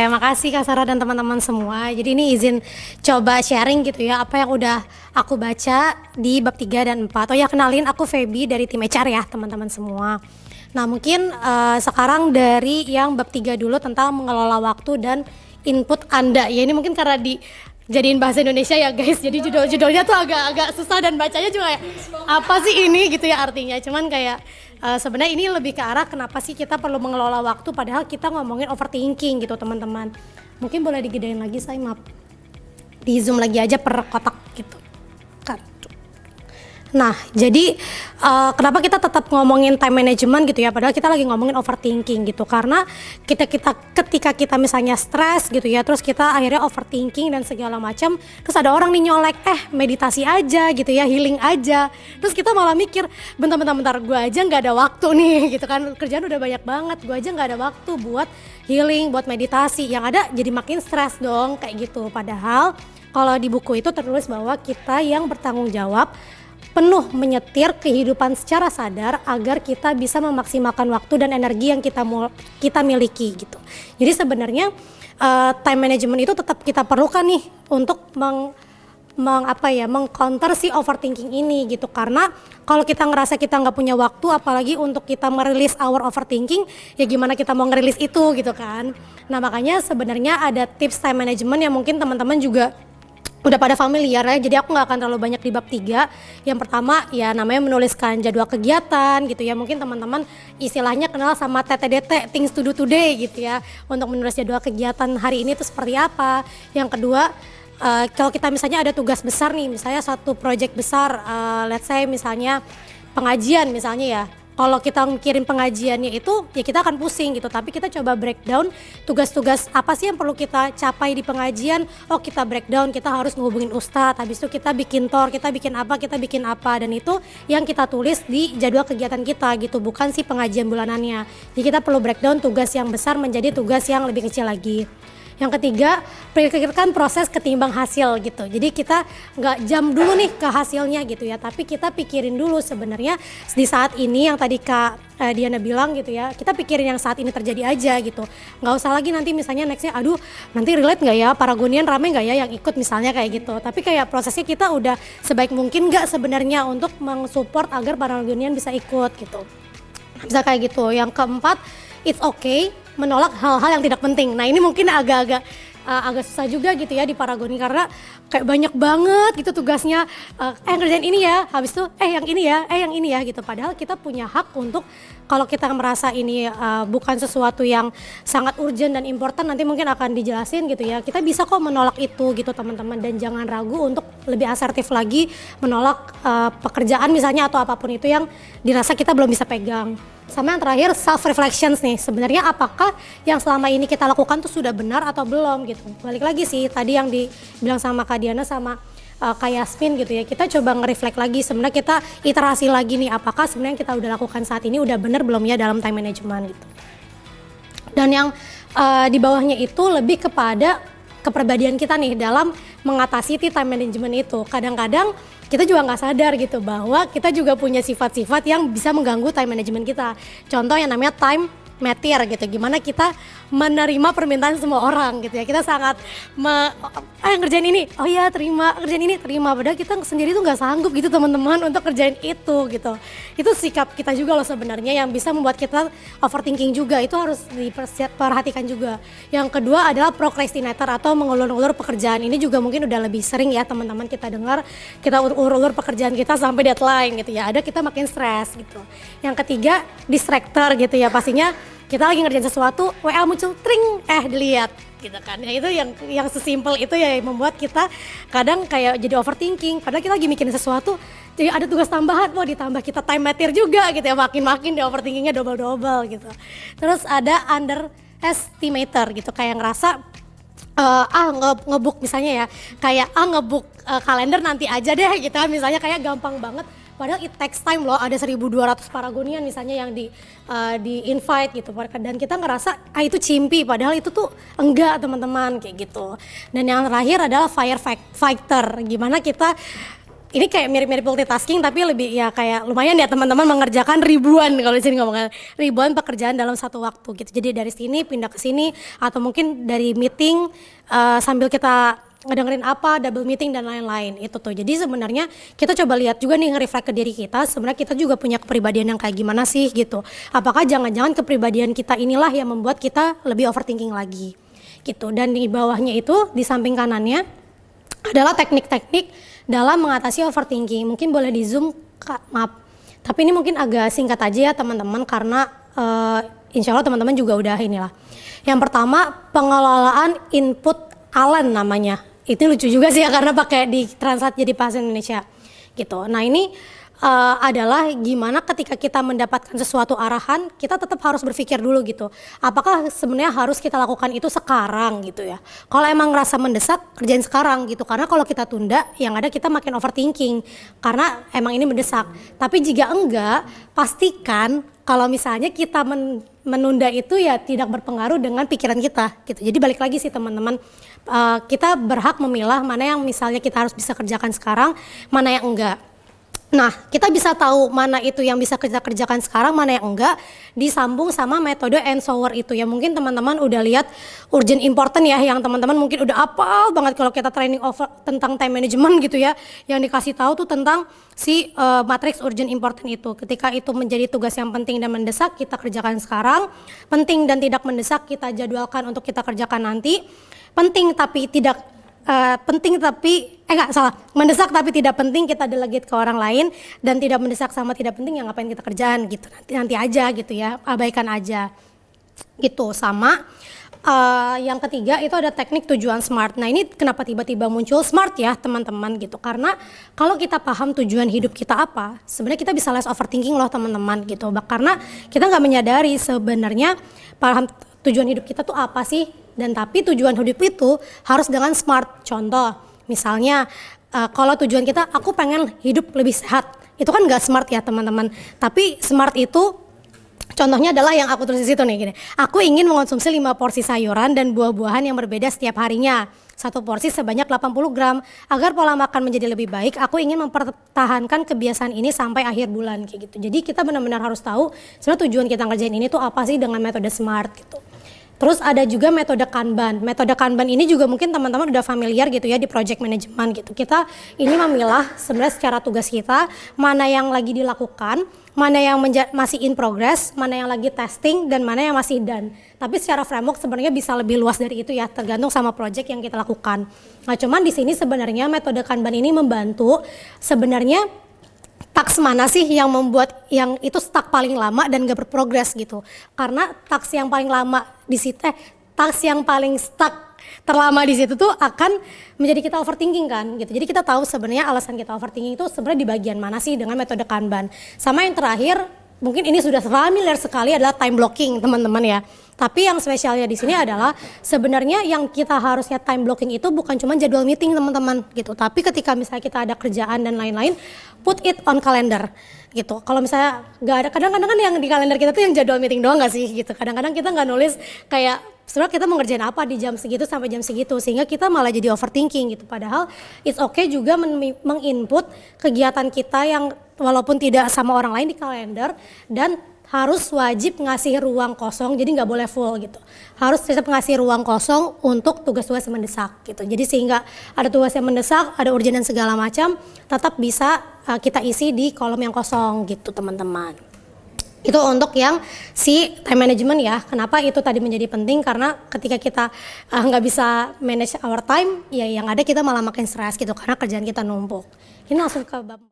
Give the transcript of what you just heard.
makasih Kak Sarah dan teman-teman semua. Jadi ini izin coba sharing gitu ya, apa yang udah aku baca di bab 3 dan 4. Oh ya, kenalin aku Feby dari tim HR ya teman-teman semua. Nah mungkin sekarang dari yang bab 3 dulu tentang mengelola waktu dan input Anda. Ya ini mungkin karena jadiin bahasa Indonesia ya guys, jadi judulnya tuh agak susah dan bacanya juga kayak apa sih ini gitu ya artinya. Cuman kayak sebenarnya ini lebih ke arah kenapa sih kita perlu mengelola waktu padahal kita ngomongin overthinking gitu teman-teman. Mungkin boleh digedein lagi, saya maaf, di zoom lagi aja per kotak gitu kan. Nah, jadi kenapa kita tetap ngomongin time management gitu ya, padahal kita lagi ngomongin overthinking gitu, karena ketika kita misalnya stres gitu ya, terus kita akhirnya overthinking dan segala macam, terus ada orang nih nyolek, meditasi aja gitu ya, healing aja, terus kita malah mikir, bentar, gue aja nggak ada waktu nih gitu kan, kerjaan udah banyak banget, gue aja nggak ada waktu buat healing, buat meditasi, yang ada jadi makin stres dong kayak gitu. Padahal kalau di buku itu tertulis bahwa kita yang bertanggung jawab penuh menyetir kehidupan secara sadar agar kita bisa memaksimalkan waktu dan energi yang kita miliki gitu. Jadi sebenarnya time management itu tetap kita perlukan nih untuk mengcounter si overthinking ini gitu, karena kalau kita ngerasa kita nggak punya waktu apalagi untuk kita merilis our overthinking, ya gimana kita mau ngerilis itu gitu kan. Nah makanya sebenarnya ada tips time management yang mungkin teman-teman juga udah pada familiar ya, jadi aku nggak akan terlalu banyak di bab 3. Yang pertama ya namanya menuliskan jadwal kegiatan gitu ya, mungkin teman-teman istilahnya kenal sama TTDT, things to do today gitu ya, untuk menulis jadwal kegiatan hari ini itu seperti apa. Yang kedua, kalau kita misalnya ada tugas besar nih, misalnya satu project besar, let's say misalnya pengajian misalnya ya, kalau kita kirim pengajiannya itu ya kita akan pusing gitu, tapi kita coba breakdown tugas-tugas apa sih yang perlu kita capai di pengajian. Oh kita breakdown, kita harus ngehubungin ustadz, habis itu kita bikin kita bikin apa, dan itu yang kita tulis di jadwal kegiatan kita gitu, bukan si pengajian bulanannya. Jadi kita perlu breakdown tugas yang besar menjadi tugas yang lebih kecil lagi. Yang ketiga, pikirkan proses ketimbang hasil gitu. Jadi kita nggak jam dulu nih ke hasilnya gitu ya, tapi kita pikirin dulu sebenarnya di saat ini yang tadi Kak Diana bilang gitu ya, kita pikirin yang saat ini terjadi aja gitu. Nggak usah lagi nanti misalnya nextnya, aduh nanti relate nggak ya, Paragonian rame nggak ya yang ikut misalnya kayak gitu. Tapi kayak prosesnya kita udah sebaik mungkin nggak sebenarnya untuk mensupport agar Paragonian bisa ikut gitu. Bisa kayak gitu. Yang keempat, it's okay menolak hal-hal yang tidak penting. Nah ini mungkin agak susah juga gitu ya di Paragoni, karena kayak banyak banget gitu tugasnya, kerjain ini ya, habis itu yang ini ya gitu. Padahal kita punya hak untuk, kalau kita merasa ini bukan sesuatu yang sangat urgent dan important, nanti mungkin akan dijelasin gitu ya, kita bisa kok menolak itu gitu teman-teman. Dan jangan ragu untuk lebih asertif lagi menolak pekerjaan misalnya atau apapun itu yang dirasa kita belum bisa pegang. Sama yang terakhir, self reflections nih, sebenarnya apakah yang selama ini kita lakukan tuh sudah benar atau belum gitu. Balik lagi sih tadi yang dibilang sama Kak Diana sama Kak Yasmin gitu ya, kita coba nge-reflect lagi, sebenarnya kita iterasi lagi nih, apakah sebenarnya yang kita udah lakukan saat ini udah benar belum ya dalam time management gitu. Dan yang di bawahnya itu lebih kepada kepribadian kita nih dalam mengatasi time management itu. Kadang-kadang kita juga nggak sadar gitu bahwa kita juga punya sifat-sifat yang bisa mengganggu time management kita. Contoh yang namanya time meter gitu, gimana kita menerima permintaan semua orang gitu ya, kita sangat ngerjain ini, oh ya terima, kerjain ini terima, padahal kita sendiri tuh nggak sanggup gitu teman-teman untuk kerjain itu gitu. Itu sikap kita juga loh sebenarnya yang bisa membuat kita overthinking juga, itu harus diperhatikan juga. Yang kedua adalah procrastinator atau mengulur-ulur pekerjaan. Ini juga mungkin udah lebih sering ya teman-teman kita dengar, kita ulur-ulur pekerjaan kita sampai deadline gitu ya, ada kita makin stres gitu. Yang ketiga, distractor gitu ya, pastinya kita lagi ngerjain sesuatu, WA muncul, tring, dilihat gitu kan. Ya itu yang sesimpel itu ya yang membuat kita kadang kayak jadi overthinking, padahal kita lagi mikirin sesuatu, jadi ada tugas tambahan, mau ditambah kita time meter juga gitu ya, makin di overthinkingnya double gitu. Terus ada underestimator gitu, kayak ngerasa nge-book misalnya ya, kayak ngebook kalender nanti aja deh gitu, misalnya kayak gampang banget. Padahal it takes time loh, ada 1.200 Paragonian misalnya yang di invite gitu, dan kita ngerasa itu cimpi, padahal itu tuh enggak teman-teman kayak gitu. Dan yang terakhir adalah fighter, gimana kita ini kayak mirip-mirip multitasking tapi lebih ya kayak lumayan ya teman-teman mengerjakan ribuan, kalau di sini ngomongnya ribuan pekerjaan dalam satu waktu gitu. Jadi dari sini pindah ke sini atau mungkin dari meeting sambil kita ngedengerin apa, double meeting dan lain-lain itu tuh. Jadi sebenarnya kita coba lihat juga nih, nge-reflect ke diri kita, sebenarnya kita juga punya kepribadian yang kayak gimana sih gitu. Apakah jangan-jangan kepribadian kita inilah yang membuat kita lebih overthinking lagi gitu. Dan di bawahnya itu, di samping kanannya adalah teknik-teknik dalam mengatasi overthinking. Mungkin boleh di zoom, Kak, maaf. Tapi ini mungkin agak singkat aja ya teman-teman, karena insya Allah teman-teman juga udah inilah. Yang pertama, pengelolaan input Alan namanya. Itu lucu juga sih ya, karena pakai di translate jadi bahasa Indonesia gitu. Nah ini adalah gimana ketika kita mendapatkan sesuatu arahan, kita tetap harus berpikir dulu gitu. Apakah sebenarnya harus kita lakukan itu sekarang gitu ya. Kalau emang ngerasa mendesak, kerjain sekarang gitu. Karena kalau kita tunda, yang ada kita makin overthinking. Karena emang ini mendesak. Tapi jika enggak, pastikan kalau misalnya kita menunda itu ya tidak berpengaruh dengan pikiran kita gitu. Jadi balik lagi sih teman-teman, kita berhak memilah mana yang misalnya kita harus bisa kerjakan sekarang, mana yang enggak. Nah, kita bisa tahu mana itu yang bisa kita kerjakan sekarang, mana yang enggak, disambung sama metode Eisenhower itu ya. Mungkin teman-teman udah lihat urgent important ya, yang teman-teman mungkin udah apal banget kalau kita training tentang time management gitu ya. Yang dikasih tahu tuh tentang si matriks urgent important itu. Ketika itu menjadi tugas yang penting dan mendesak, kita kerjakan sekarang. Penting dan tidak mendesak, kita jadwalkan untuk kita kerjakan nanti. Penting tapi tidak mendesak tapi tidak penting, kita delegate ke orang lain. Dan tidak mendesak sama tidak penting, yang ngapain kita kerjaan gitu, nanti aja gitu ya, abaikan aja gitu. Sama yang ketiga itu ada teknik tujuan SMART. Nah ini kenapa tiba-tiba muncul SMART ya teman-teman gitu, karena kalau kita paham tujuan hidup kita apa, sebenarnya kita bisa less overthinking loh teman-teman gitu. Karena kita nggak menyadari sebenarnya paham tujuan hidup kita tuh apa sih. Dan tapi tujuan hidup itu harus dengan SMART. Contoh, misalnya kalau tujuan kita, aku pengen hidup lebih sehat, itu kan nggak SMART ya teman-teman. Tapi SMART itu contohnya adalah yang aku tulis di situ nih, gini. Aku ingin mengonsumsi 5 porsi sayuran dan buah-buahan yang berbeda setiap harinya. 1 porsi sebanyak 80 gram. Agar pola makan menjadi lebih baik, aku ingin mempertahankan kebiasaan ini sampai akhir bulan kayak gitu. Jadi kita benar-benar harus tahu sebenarnya tujuan kita ngerjain ini tuh apa sih dengan metode SMART gitu. Terus ada juga metode Kanban. Metode Kanban ini juga mungkin teman-teman udah familiar gitu ya di project management gitu. Kita ini memilah sebenarnya secara tugas kita, mana yang lagi dilakukan, mana yang masih in progress, mana yang lagi testing, dan mana yang masih done. Tapi secara framework sebenarnya bisa lebih luas dari itu ya, tergantung sama project yang kita lakukan. Nah cuman di sini sebenarnya metode Kanban ini membantu sebenarnya task mana sih yang membuat yang itu stuck paling lama dan gak berprogres gitu. Karena task yang paling lama di situ, task yang paling stuck terlama di situ tuh akan menjadi kita overthinking kan gitu. Jadi kita tahu sebenarnya alasan kita overthinking itu sebenarnya di bagian mana sih dengan metode Kanban. Sama yang terakhir, mungkin ini sudah familiar sekali, adalah time blocking teman-teman ya. Tapi yang spesialnya di sini adalah sebenarnya yang kita harusnya time blocking itu bukan cuma jadwal meeting teman-teman gitu. Tapi ketika misalnya kita ada kerjaan dan lain-lain, put it on calendar gitu. Kalau misalnya nggak ada, kadang-kadang kan yang di kalender kita tuh yang jadwal meeting doang nggak sih gitu. Kadang-kadang kita nggak nulis kayak sebenarnya kita mau ngerjain apa di jam segitu sampai jam segitu, sehingga kita malah jadi overthinking gitu. Padahal it's okay juga menginput kegiatan kita yang walaupun tidak sama orang lain di kalender, dan harus wajib ngasih ruang kosong, jadi nggak boleh full gitu. Harus tetap ngasih ruang kosong untuk tugas-tugas yang mendesak gitu. Jadi sehingga ada tugas yang mendesak, ada urgent dan segala macam, tetap bisa kita isi di kolom yang kosong gitu teman-teman. Itu untuk yang si time management ya. Kenapa itu tadi menjadi penting, karena ketika kita nggak bisa manage our time, ya yang ada kita malah makin stres gitu karena kerjaan kita numpuk. Ini langsung ke bab